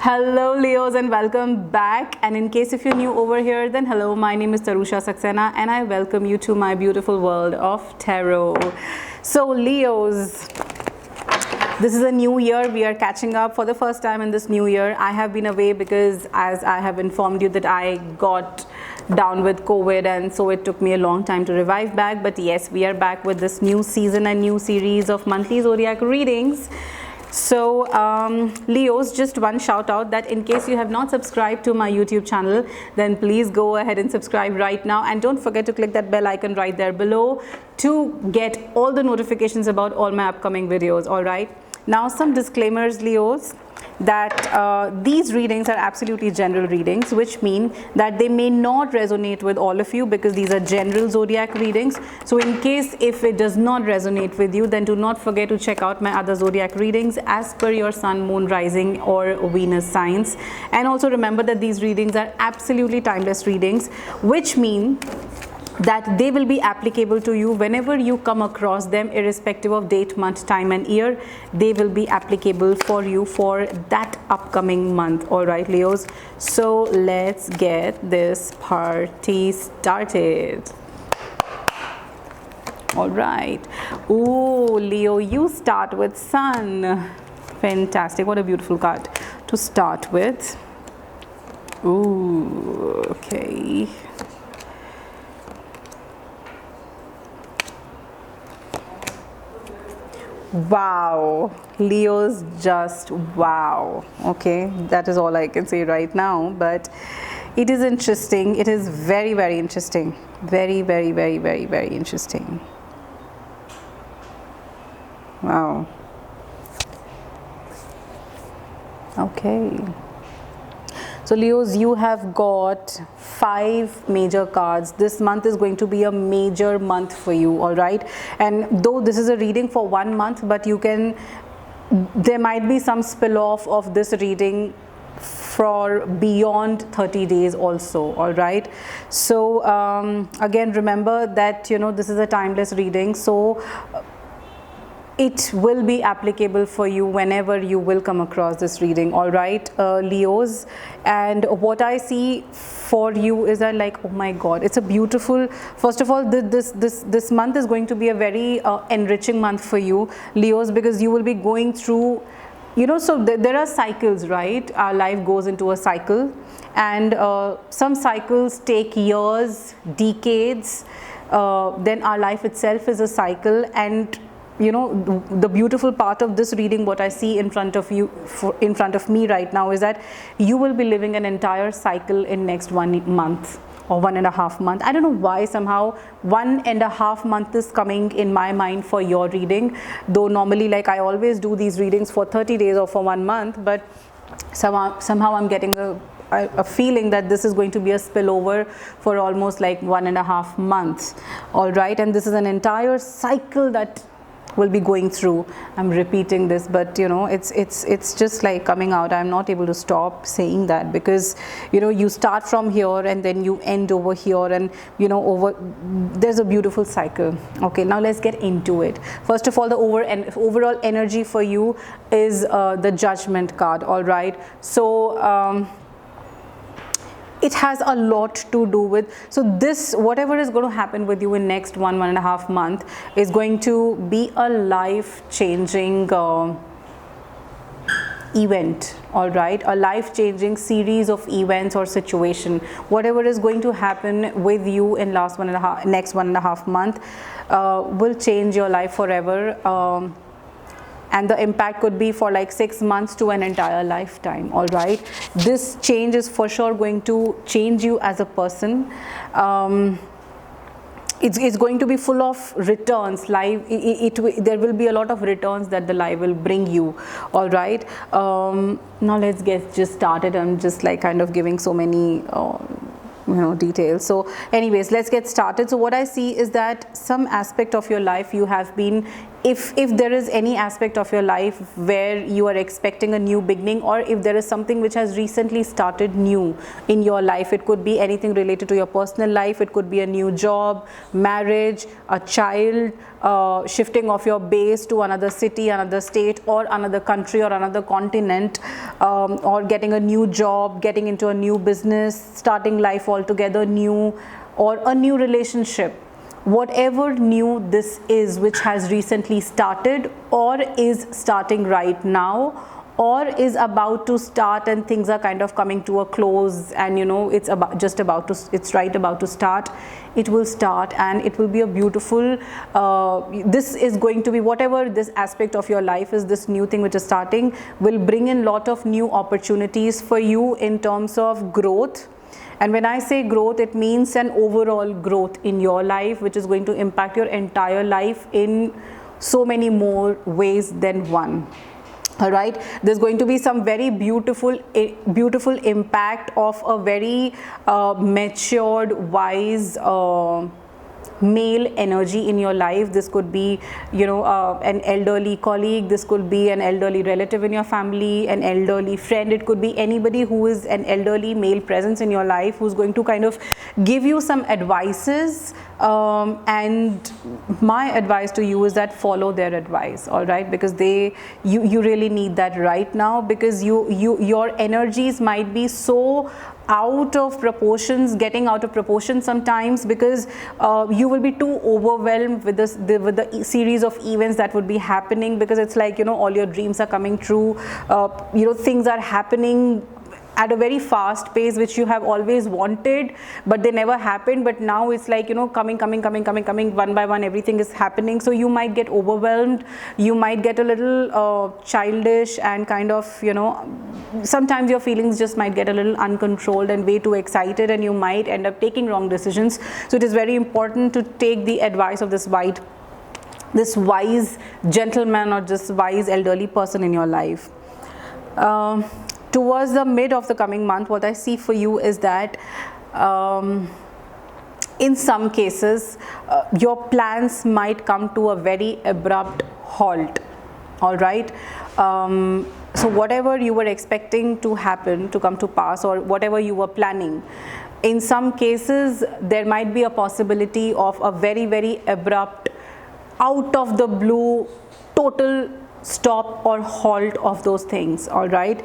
Hello Leos and welcome back, and in case if you're new over here, then hello, my name is Tarusha Saxena and I welcome you to my beautiful world of tarot. So Leos, this is a new year. We are catching up for the first time in this new year. I have been away because, as I have informed you, that I got down with COVID, and so it took me a long time to revive back. But yes, we are back with this new season and new series of monthly zodiac readings. So Leos, just one shout out that in case you have not subscribed to my YouTube channel, then please go ahead and subscribe right now, and don't forget to click that bell icon right there below to get all the notifications about all my upcoming videos. All right, now some disclaimers, Leos, that these readings are absolutely general readings, which mean that they may not resonate with all of you because these are general zodiac readings. So in case if it does not resonate with you, then do not forget to check out my other zodiac readings as per your sun, moon, rising or Venus signs. And also remember that these readings are absolutely timeless readings, which mean that they will be applicable to you whenever you come across them, irrespective of date, month, time and year. They will be applicable for you for that upcoming month. All right, Leos, so let's get this party started. All right. Oh, Leo, you start with Sun. Fantastic. What a beautiful card to start with. Ooh, okay. Wow, Leos, just wow. Okay, that is all I can say right now, but it is interesting. It is very, very interesting. Very, very, very, very, very interesting. Wow. Okay. So Leos, you have got 5 major cards. This month is going to be a major month for you, all right? And though this is a reading for 1 month, but there might be some spill off of this reading for beyond 30 days also, all right? So again, remember that, you know, this is a timeless reading. So it will be applicable for you whenever you will come across this reading, all right, Leos. And what I see for you is that, like, oh my god, it's a beautiful, first of all, this month is going to be a very enriching month for you, Leos, because you will be going through, you know, so there are cycles, right? Our life goes into a cycle, and some cycles take years, decades, then our life itself is a cycle. And you know, the beautiful part of this reading, what I see in front of you, in front of me right now, is that you will be living an entire cycle in next 1 month or 1.5 months. I don't know why somehow 1.5 months is coming in my mind for your reading, though normally, like, I always do these readings for 30 days or for 1 month, but somehow I'm getting a feeling that this is going to be a spillover for almost like 1.5 months, all right? And this is an entire cycle that will be going through. I'm repeating this, but you know, it's just like coming out. I'm not able to stop saying that, because you know, you start from here and then you end over here, and you know, there's a beautiful cycle. Okay, now let's get into it. First of all, the overall energy for you is the Judgment card, all right? So it has a lot to do with, so this, whatever is going to happen with you in next 1.5 months is going to be a life-changing event, all right? A life-changing series of events or situation. Whatever is going to happen with you in next 1.5 months will change your life forever. And the impact could be for like 6 months to an entire lifetime, all right? This change is for sure going to change you as a person. It's going to be full of returns. There will be a lot of returns that the life will bring you, all right? Now let's get just started. I'm just like kind of giving so many you know, details. So anyways, let's get started. So what I see is that some aspect of your life you have been if there is any aspect of your life where you are expecting a new beginning, or if there is something which has recently started new in your life, it could be anything related to your personal life, it could be a new job, marriage, a child, shifting of your base to another city, another state, or another country, or another continent, or getting a new job, getting into a new business, starting life altogether new, or a new relationship. Whatever new this is which has recently started, or is starting right now, or is about to start, and things are kind of coming to a close, and it's about to start, it will start, and it will be a beautiful, this is going to be, whatever this aspect of your life is, this new thing which is starting will bring in lot of new opportunities for you in terms of growth. And when I say growth, it means an overall growth in your life, which is going to impact your entire life in so many more ways than one. All right, there's going to be some very beautiful impact of a very matured, wise male energy in your life. This could be an elderly colleague, this could be an elderly relative in your family, an elderly friend, it could be anybody who is an elderly male presence in your life, who's going to kind of give you some advices, and my advice to you is that follow their advice. All right, because you really need that right now, because your energies might be so out of proportions, getting out of proportion sometimes, because you will be too overwhelmed with the series of events that would be happening, because it's like all your dreams are coming true, things are happening at a very fast pace which you have always wanted, but they never happened. But now it's like coming one by one, everything is happening. So you might get overwhelmed, you might get a little childish, and kind of sometimes your feelings just might get a little uncontrolled and way too excited, and you might end up taking wrong decisions. So it is very important to take the advice of this wise gentleman, or this wise elderly person in your life. Towards the mid of the coming month, what I see for you is that in some cases your plans might come to a very abrupt halt. All right, so whatever you were expecting to happen, to come to pass, or whatever you were planning, in some cases there might be a possibility of a very, very abrupt, out of the blue, total stop or halt of those things. All right,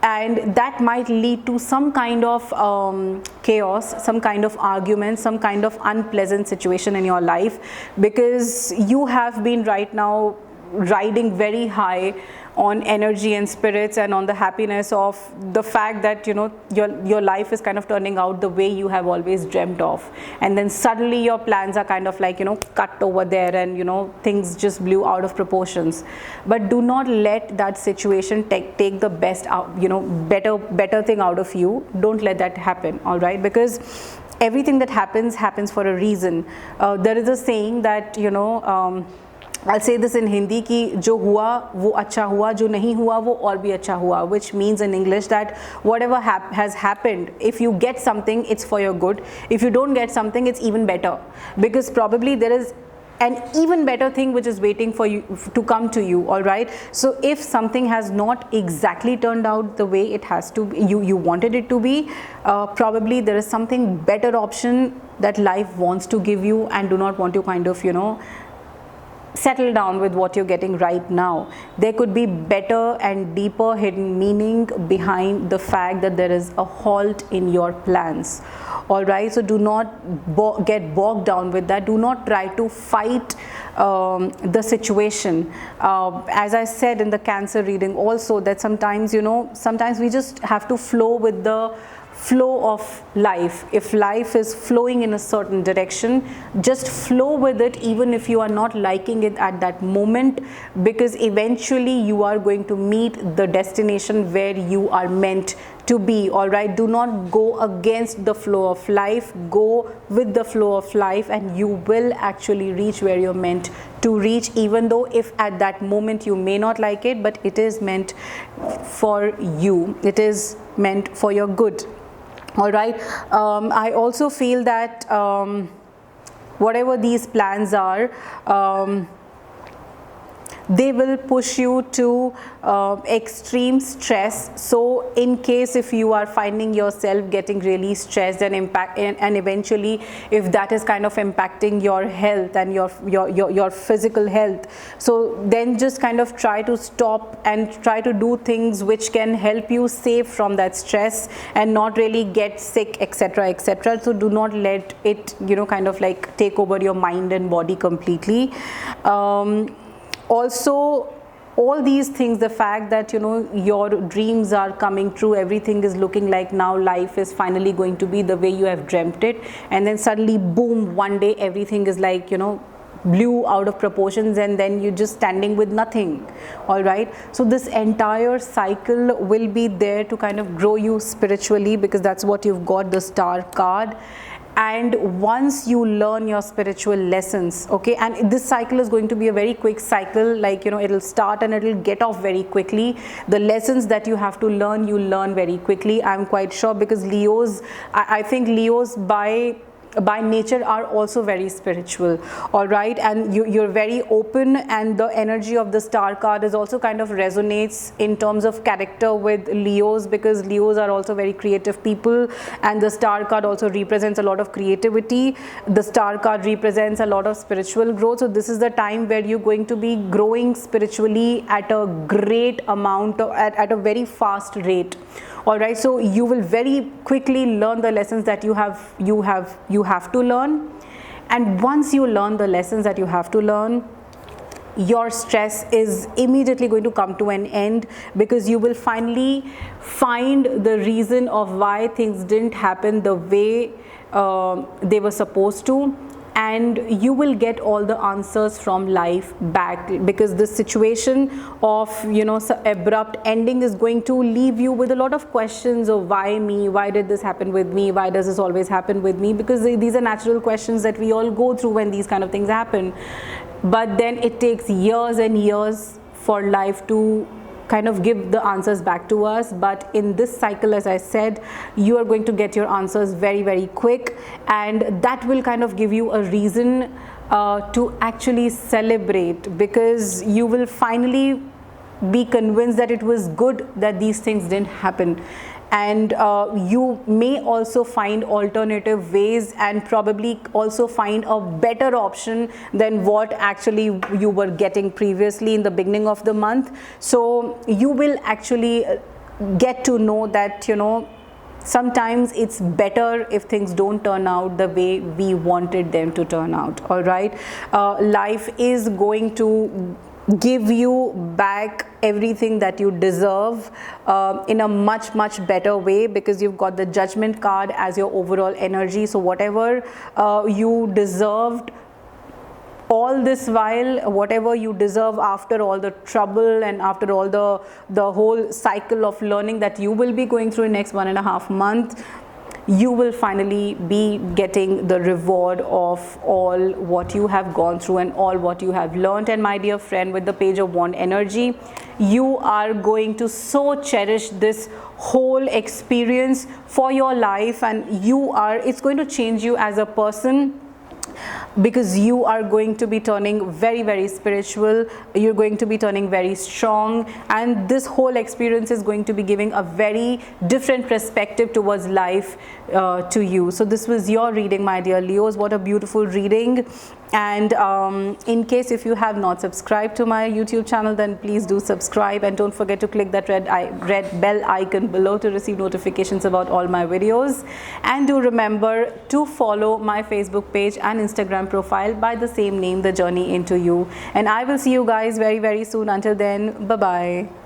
and that might lead to some kind of chaos, some kind of argument, some kind of unpleasant situation in your life, because you have been right now riding very high on energy and spirits, and on the happiness of the fact that your life is kind of turning out the way you have always dreamt of, and then suddenly your plans are kind of like cut over there, and things just blew out of proportions. But do not let that situation take the best out, better thing out of you. Don't let that happen. All right, because everything that happens for a reason. There is a saying that I'll say this in Hindi कि जो हुआ वो अच्छा हुआ, जो नहीं हुआ वो और भी अच्छा हुआ, which means in English that whatever has happened, if you get something, it's for your good. If you don't get something, it's even better, because probably there is an even better thing which is waiting for you to come to you. All right, so if something has not exactly turned out the way it has to be, you wanted it to be, probably there is something better option that life wants to give you, and do not want to kind of settle down with what you're getting right now. There could be better and deeper hidden meaning behind the fact that there is a halt in your plans. All right, so do not get bogged down with that. Do not try to fight the situation. As I said in the Cancer reading also, that sometimes sometimes we just have to flow with the flow of life. If life is flowing in a certain direction, just flow with it, even if you are not liking it at that moment, because eventually you are going to meet the destination where you are meant to be. All right, do not go against the flow of life, go with the flow of life, and you will actually reach where you're meant to reach, even though if at that moment you may not like it, but it is meant for you, it is meant for your good. All right, I also feel that whatever these plans are, they will push you to extreme stress. So in case if you are finding yourself getting really stressed and eventually if that is kind of impacting your health and your physical health, so then just kind of try to stop and try to do things which can help you save from that stress and not really get sick, etc., etc. So do not let it, you know, kind of like take over your mind and body completely. Also, all these things, the fact that, you know, your dreams are coming true, everything is looking like now life is finally going to be the way you have dreamt it, and then suddenly boom, one day everything is like, you know, blew out of proportions, and then you're just standing with nothing. All right, so this entire cycle will be there to kind of grow you spiritually, because that's what you've got, the Star card. And once you learn your spiritual lessons, okay, and this cycle is going to be a very quick cycle, like, you know, it'll start and it'll get off very quickly. The lessons that you have to learn, you learn very quickly, I'm quite sure, because Leos, I think Leos by nature are also very spiritual. All right, and you're very open, and the energy of the Star card is also kind of resonates in terms of character with Leos, because Leos are also very creative people, and the Star card also represents a lot of creativity. The Star card represents a lot of spiritual growth. So this is the time where you're going to be growing spiritually at a great amount, at a very fast rate. All right, so you will very quickly learn the lessons that you have to learn, and once you learn the lessons that you have to learn, your stress is immediately going to come to an end, because you will finally find the reason of why things didn't happen the way they were supposed to, and you will get all the answers from life back, because this situation of, you know, abrupt ending is going to leave you with a lot of questions of why me, why did this happen with me, why does this always happen with me, because these are natural questions that we all go through when these kind of things happen. But then it takes years and years for life to kind of give the answers back to us. But in this cycle, as I said, you are going to get your answers very, very quick, and that will kind of give you a reason to actually celebrate, because you will finally be convinced that it was good that these things didn't happen. And you may also find alternative ways, and probably also find a better option than what actually you were getting previously in the beginning of the month. So you will actually get to know that, you know, sometimes it's better if things don't turn out the way we wanted them to turn out. All right, life is going to give you back everything that you deserve in a much, much better way, because you've got the Judgment card as your overall energy. So whatever you deserved all this while, whatever you deserve after all the trouble and after all the whole cycle of learning that you will be going through in next 1.5 months, you will finally be getting the reward of all what you have gone through and all what you have learned. And my dear friend, with the Page of Wand energy, you are going to so cherish this whole experience for your life, and it's going to change you as a person, because you are going to be turning very, very spiritual, you're going to be turning very strong, and this whole experience is going to be giving a very different perspective towards life to you. So this was your reading, my dear Leos. What a beautiful reading. And in case if you have not subscribed to my YouTube channel, then please do subscribe, and don't forget to click that red bell icon below to receive notifications about all my videos. And do remember to follow my Facebook page and Instagram profile by the same name, The Journey Into You. And I will see you guys very, very soon. Until then, bye bye.